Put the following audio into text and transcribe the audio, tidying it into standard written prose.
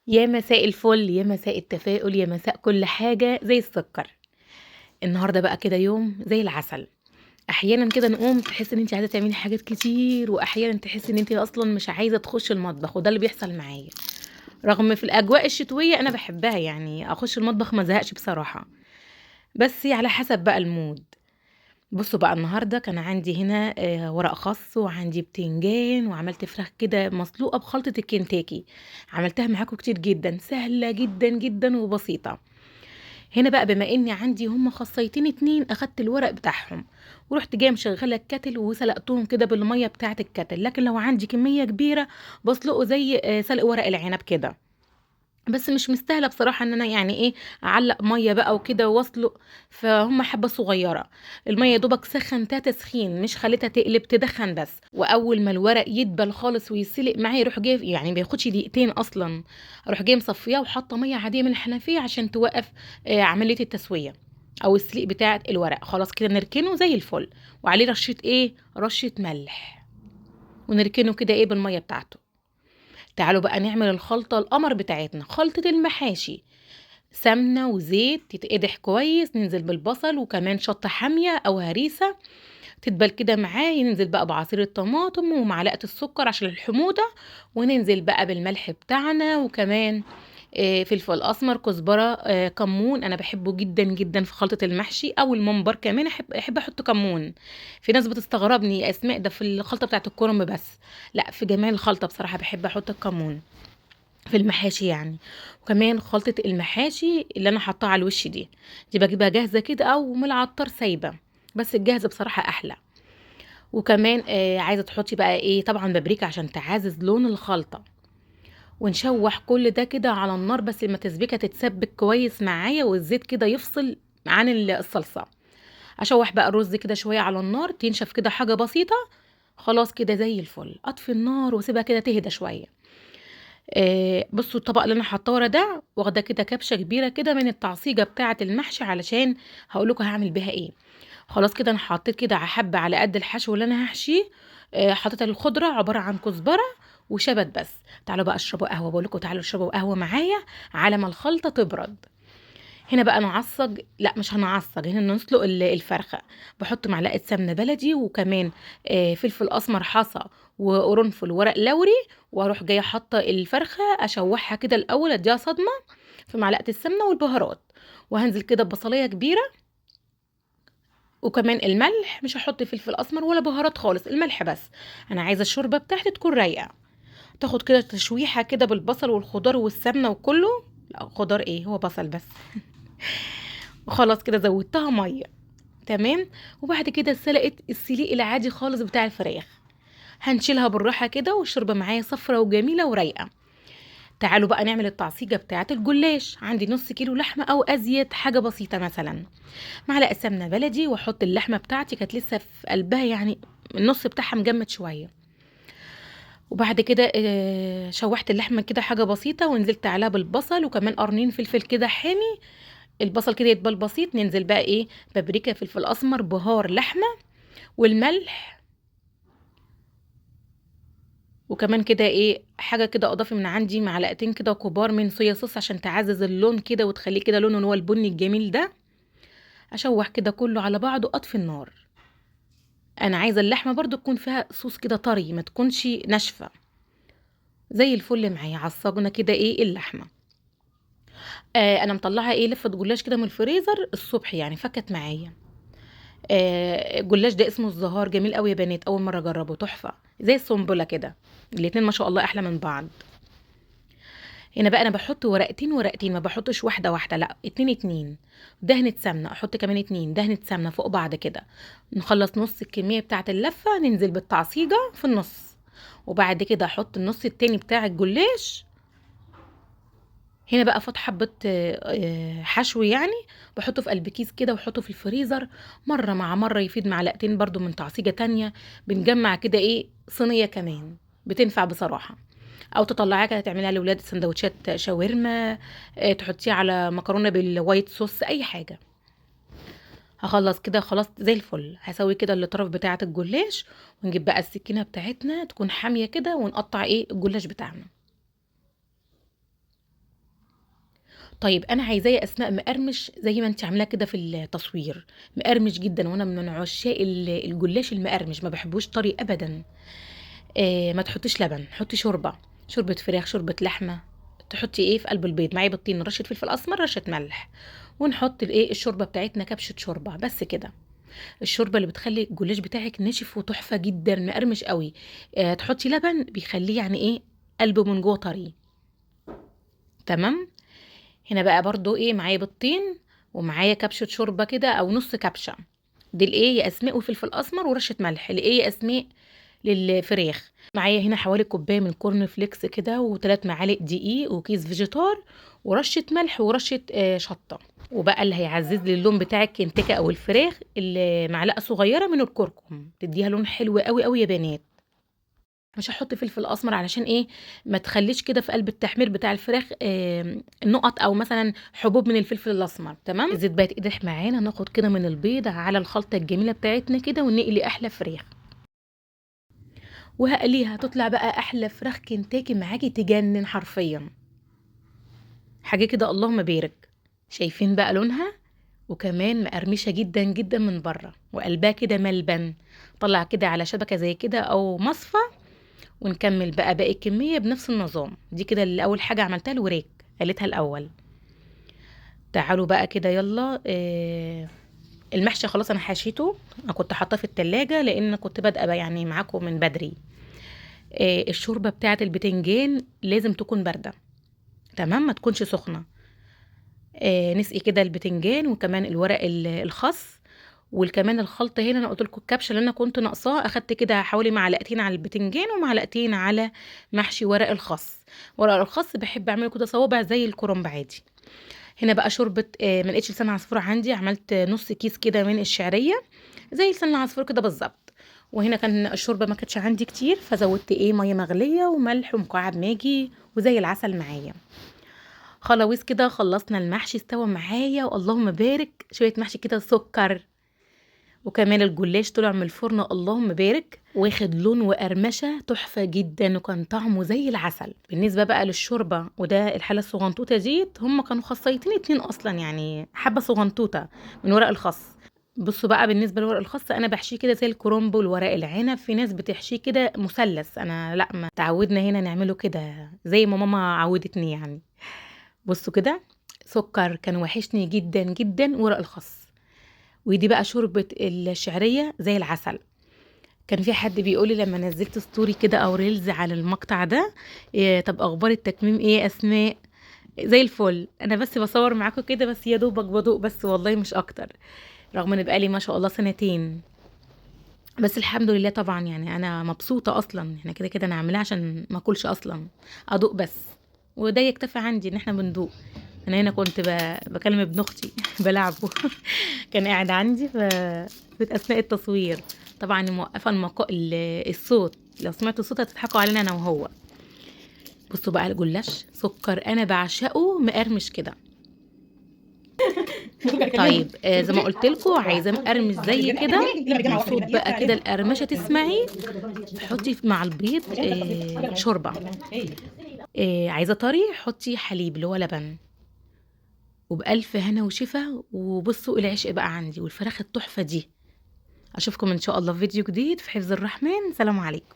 يا مساء الفل، يا مساء التفاؤل، يا مساء كل حاجة زي السكر. النهارده بقى كده يوم زي العسل. أحيانًا كده نقوم تحسي إن أنتِ عايزة تعملي حاجات كتير، وأحيانًا تحسي إن أنتِ أصلًا مش عايزة تخشي المطبخ، وده اللي بيحصل معايا. رغم في الأجواء الشتوية أنا باحبها، يعني أخش المطبخ ما ازهقش بصراحة، بس على حسب بقى الmood. بُصّوا بقى النهارده كان عندي هنا ورق خَصّ، وعندي بتنجان، وعملت فراخ كده مسلوقة بخلطة الكنتاكي. عملتها معاكم كتير جدًا، سهلة جدًا، جدًا وبسيطة. هنا بقى بما إني عندي هُم خاصيتين 2 أخدت الورق بتاعهم، ورُحت جاية مشغّلة الكاتل وسلقتهم كده بالمَيّة بتاعة الكاتل، لكن لو عندي كمية كبيرة باسلقه زي سلق ورق العنب كده. بس مش مستاهلة بصراحة إن أنا يعني إيه، أعلّق مَيّة بقى وكده وأسلُق، فهُم حبّة صغيّرة. المَيّة يا دوبك سخّنتها تسخين، مش خليتها تقلب، تدخّن بس. وأول ما الورق يدبل خالص ويتسلق معايا أروح جاية يعني ما بياخدش دقيقتين أصلًا، أروح جاية مصفّياه وحاطّة مَيّة عادية من الحنفية عشان توقّف عملية التسوية أو السليق بتاعة الورق. خلاص كده نركنه زي الفل، وعليه رشّة إيه، رشّة ملح، ونركنه كده إيه بالمَيّة بتاعته. تعالوا بقى نعمل الخلطة القمر بتاعتنا، خلطة المحاشي. سمنة وزيت يتقدح كويس، ننزل بالبصل وكمان شطة حامية أو هريسة تدبل كده معاه، ننزل بقى بعصير الطماطم ومعلقة السكر عشان الحموضة، وننزل بقى بالملح بتاعنا وكمان فلفل أسمر، كزبرة، كمون. أنا باحبه جدًا، جدًا في خلطة المحشي أو الممبار كمان أحب أحط كمون. في ناس بتستغربني يا أسماء ده في الخلطة بتاعة الكرنب بس، لأ في جميع الخلطة بصراحة باحب أحط الكمون. في المحاشي يعني. وكمان خلطة المحاشي اللي أنا حاطاها على الوش دي باجيبها جاهزة كده أو من العطار سايبة، بس الجاهزة بصراحة أحلى. وكمان عايزة تحطي بقى إيه، طبعًا بابريكا عشان تعزّز لون الخلطة. ونشوّح كل ده كده على النار، بس لمّا التسبيكة تتسبك كويس معايا والزيت كده يفصل عن الصلصة. أشوّح بقى الرز كده شوية على النار، تنشف كده حاجة بسيطة، خلاص كده زي الفل. أطفي النار واسيبها كده تهدى شوية. بُصّوا الطبق اللي أنا حاطاه ورا ده، واخدة كده كبشة كبيرة كده من التعصيجة بتاعة المحشي علشان هاقول لكم هاعمل بيها إيه. خلاص كده أنا حطيت كده حبّة على قد الحشو اللي أنا هاحشيه. حطيت الخضرة عبارة عن كزبرة وشبت بس. تعالوا بقى اشربوا قهوة، باقول لكم تعالوا اشربوا قهوة معايا على ما الخلطة تبرد. هنا بقى نعصّج، لأ مش هنعصّج، هنا نسلق الفرخة. باحط معلقة سمنة بلدي وكمان فلفل أسمر حصى وقرنفل وورق لوري، وأروح جاية حاطة الفرخة أشوّحها كده الأول أدّيها صدمة في معلقة السمنة والبهارات، وهانزل كده ببصلاية كبيرة، وكمان الملح. مش هاحط فلفل أسمر ولا بهارات خالص، الملح بس. أنا عايزة الشوربة بتاعتي تكون رايقة، تاخد كده تشويحة كده بالبصل والخضار والسمنة وكلّه. لأ خضار إيه، هو بصل بس. وخلاص كده زوّدتها مَيّة. تمام. وبعد كده اتسلقت السليق العادي خالص بتاع الفراخ. هنشيلها بالراحة كده والشوربة معايا صفرا وجميلة ورايقة. تعالوا بقى نعمل التعصيجة بتاعة الجلاش. عندي نص كيلو لحمة أو أزيد، حاجة بسيطة مثلا. معلقة سمنة بلدي وأحط اللحمة بتاعتي كانت لسه في قلبها، يعني النص بتاعها مجمد شوية. وبعد كده شوحت اللحمة كده حاجة بسيطة، ونزلت عليها بالبصل وكمان قرنين فلفل كده حامي. البصل كده يدبل بسيط، ننزل بقى ايه، بابريكا، فلفل اسمر، بهار لحمة، والملح. وكمان كده ايه حاجه كده اضافي من عندي معلقتين كده كبار من صويا صوص عشان تعزز اللون كده وتخليه كده لونه اللي هو البني الجميل ده. اشوح كده كله على بعضه، اطفي النار. انا عايزه اللحمه برضو تكون فيها صوص كده طري، ما تكونش ناشفه. زي الفل معايا عصجنا كده ايه اللحمه. انا مطلعه ايه لفه جلاش كده من الفريزر الصبح، يعني فكت معايا. الجلاش ده اسمه الزهار، جميل قوي يا بنات، اول مره اجربه، تحفه زي السنبله كده. الاتنين ما شاء الله احلى من بعض. هنا بقى انا باحط ورقتين ورقتين، ما باحطش واحده واحده، لا اتنين اتنين. دهنة سمنه، احط كمان اتنين دهنة سمنه فوق بعض كده. نخلص نص الكميه بتاعه اللفه، ننزل بالتعصيجه في النص. وبعد كده احط النص التاني بتاع الجلاش. هنا بقى فاض حبه حشو يعني. باحطه في قلب كيس كده واحطه في الفريزر. مره مع مره يفيد معلقتين برضو من تعصيجه تانية. بنجمع كده ايه صينيه كمان، بتنفع بصراحه. او تطلعيها كده تعمليها لاولاد سندوتشات شاورما. تحطيها على مكرونه بالوايت صوص، اي حاجه. هخلص كده خلاص زي الفل، هسوي كده الاطراف بتاعه الجلاش. ونجيب بقى السكينه بتاعتنا تكون حاميه كده، ونقطع ايه الجلاش بتاعنا. طيب انا عايزاه يا اسماء مقرمش زي ما انت عاملاه كده في التصوير، مقرمش جدا، وانا من عشاق الجلاش المقرمش، ما بحبوش طري ابدا. ما تحطيش لبن، حطي شوربه، شوربه فراخ، شوربه لحمه. تحطي ايه في قلب البيض معاه بيضتين، رشه فلفل اسمر، رشه ملح، ونحط الايه الشوربه بتاعتنا، كبشه شوربه بس كده. الشوربه اللي بتخلي الجلاش بتاعك ناشف وتحفه جدا، مقرمش قوي. تحطي لبن بيخليه يعني ايه، قلبه من جوه طري. تمام. هنا بقى برضو ايه، معايا بيضتين، ومعايا كبشه شوربه كده او نص كبشه. دي الايه يا اسماء، وفلفل اسمر ورشه ملح لايه يا اسماء، للفراخ. معايا هنا حوالي كوبايه من كورن فليكس كده، وثلاث معالق دقيق، وكيس فيجيتار، ورشه ملح، ورشه شطه. وبقى اللي هيعزز لي اللون بتاع الكنتاكه او الفراخ، معلقه صغيره من الكركم، تديها لون حلو قوي قوي يا بنات. مش هحط فلفل اسمر علشان ايه، ما تخليش كده في قلب التحمير بتاع الفراخ نقط او مثلا حبوب من الفلفل الاسمر. تمام. الزيت بقت قدح معانا، ناخد كده من البيض على الخلطه الجميله بتاعتنا كده، ونقلي احلى فراخ، وهقليها تطلع بقى احلى فراخ كنتاكي معاكي، تجنن حرفيا. حاجه كده اللهم بارك. شايفين بقى لونها، وكمان مقرمشه جدا جدا من بره، وقلبها كده ملبن. طلع كده على شبكه زي كده او مصفى، ونكمل بقى باقي الكمية بنفس النظام. دي كده اللي أول حاجة عملتها الوراك، قالتها الأول. تعالوا بقى كده يلا. المحشي خلاص أنا حشيته، أنا كنت حاطاه في التلاجة لأن كنت بادئة بقى يعني معاكم من بدري. الشوربة بتاعة البتنجان لازم تكون باردة، تمام، ما تكونش سخنة. نسقي كده البتنجان، وكمان الورق الخس، وكمان الخلطه هنا. انا قلت لكم الكبشه اللي انا كنت ناقصاها، اخدت كده حوالي معلقتين على البتنجان، ومعلقتين على محشي ورق الخس. ورق الخس بحب اعمله كده صوابع زي الكرنب عادي. هنا بقى شوربه، ما لقيتش لسان عصفور عندي، عملت نص كيس كده من الشعريه، زي لسان العصفور كده بالظبط. وهنا كان الشوربه ما كانتش عندي كتير، فزودت ايه، ميه مغليه وملح ومكعب ماجي، وزي العسل معايا. خلاويص كده خلصنا المحشي، استوى معايا واللهم بارك. شويه محشي كده سكر، وكمان الجلاش طلع من الفرن اللهم بارك، واخد لون وقرمشه تحفه جدا، وكان طعمه زي العسل. بالنسبه بقى للشوربه، وده الحله الصغنطوطه ديت، هم كانوا خصيتين اتنين اصلا، يعني حبه صغنطوطه من ورق الخس. بصوا بقى، بالنسبه لورق الخس انا بحشيه كده زي الكرنب والورق العنب، في ناس بتحشيه كده مثلث، انا لا، ما تعودنا هنا نعمله كده زي ما ماما عودتني يعني. بصوا كده، سكر كان وحشني جدا جدا ورق الخس. ودي بقى شوربة الشعرية زي العسل. كان في حد بيقولي لما نزلت ستوري كده او ريلز على المقطع ده، إيه طب اخبار التكميم ايه يا اسماء؟ زي الفل. انا بس بصور معاكم كده بس، يا دوبك بدوق بس والله مش اكتر، رغم ان بقالي ما شاء الله سنتين. بس الحمد لله طبعا، يعني انا مبسوطة اصلا. احنا كده كده انا عاملاها عشان ما اكلش اصلا، ادوق بس، وده يكتفي عندي ان احنا بندوق. انا هنا كنت بكلم ابن اختي بلعبه كان قاعد عندي في اثناء التصوير. طبعا موقفه الصوت، لو سمعتوا الصوت هتضحكوا علينا انا وهو. بصوا بقى الجلاش سكر، انا بعشقه مقرمش كده. طيب زي ما قلت لكم، عايزاه مقرمش زي كده، وصوت بقى كده القرمشه تسمعي. حطي مع البيض شوربه. عايزه طري، حطي حليب اللي هو لبن، وبألف هنا وشفا. وبصوا العشق بقى عندي، والفراخ التحفة دي. أشوفكم إن شاء الله في فيديو جديد في حفظ الرحمن. سلام عليكم.